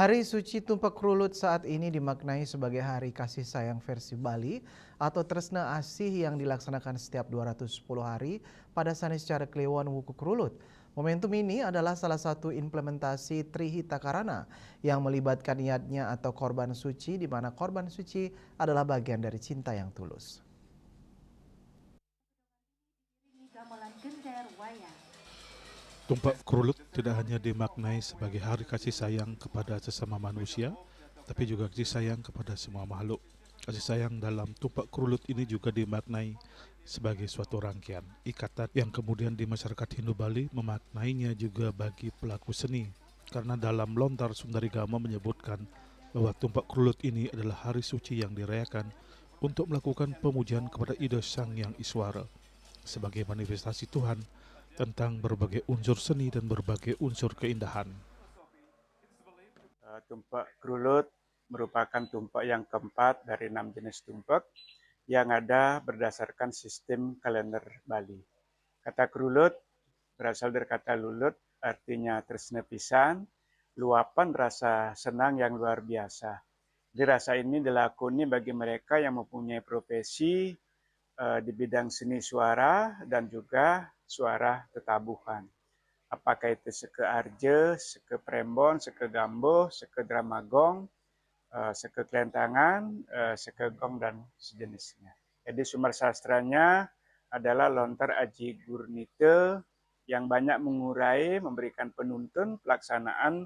Hari Suci Tumpak Rulut saat ini dimaknai sebagai hari kasih sayang versi Bali atau Tresna Asih yang dilaksanakan setiap 210 hari pada Saniscara Kliwon Wukuk Rulut. Momentum ini adalah salah satu implementasi Trihita Karana yang melibatkan niatnya atau korban suci, di mana korban suci adalah bagian dari cinta yang tulus. Tumpak Kerulut tidak hanya dimaknai sebagai hari kasih sayang kepada sesama manusia, tapi juga kasih sayang kepada semua makhluk. Kasih sayang dalam Tumpak Kerulut ini juga dimaknai sebagai suatu rangkaian ikatan yang kemudian di masyarakat Hindu Bali memaknainya juga bagi pelaku seni. Karena dalam Lontar Sundarigama menyebutkan bahwa Tumpak Kerulut ini adalah hari suci yang dirayakan untuk melakukan pemujaan kepada Ida Sang Yang Iswara sebagai manifestasi Tuhan tentang berbagai unsur seni dan berbagai unsur keindahan. Tumpak Kerulut merupakan tumpak yang keempat dari 6 jenis tumpak yang ada berdasarkan sistem kalender Bali. Kata Kerulut berasal dari kata lulut, artinya tresna pisan, luapan rasa senang yang luar biasa. Jadi rasa ini dilakoni bagi mereka yang mempunyai profesi di bidang seni suara dan juga suara tetabuhan. Apakah itu seke arje, seke prembon, seke gambo, seke dramagong, seke kelentangan, seke gong, dan sejenisnya. Jadi sumber sastranya adalah lontar aji gurnite yang banyak mengurai, memberikan penuntun pelaksanaan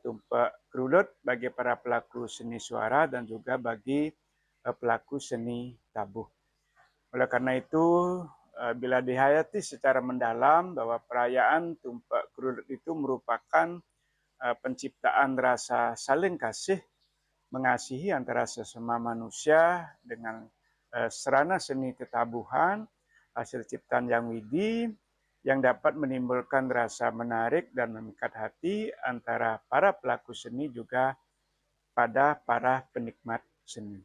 tumpak kerulut bagi para pelaku seni suara dan juga bagi pelaku seni tabuh. Oleh karena itu, bila dihayati secara mendalam bahwa perayaan Tumpak Kerulut itu merupakan penciptaan rasa saling kasih, mengasihi antara sesama manusia dengan sarana seni tetabuhan, hasil ciptaan yang widi, yang dapat menimbulkan rasa menarik dan memikat hati antara para pelaku seni juga pada para penikmat seni.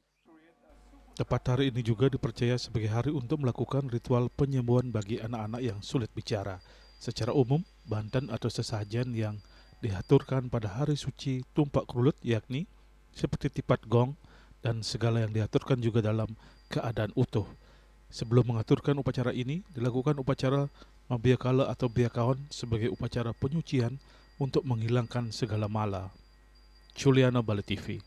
Tepat hari ini juga dipercaya sebagai hari untuk melakukan ritual penyembuhan bagi anak-anak yang sulit bicara. Secara umum, banten atau sesajen yang diaturkan pada hari suci Tumpak Kerulut yakni seperti tipat gong dan segala yang diaturkan juga dalam keadaan utuh. Sebelum mengaturkan upacara ini, dilakukan upacara Mabiakala atau Biakaon sebagai upacara penyucian untuk menghilangkan segala mala. Juliana Bali TV.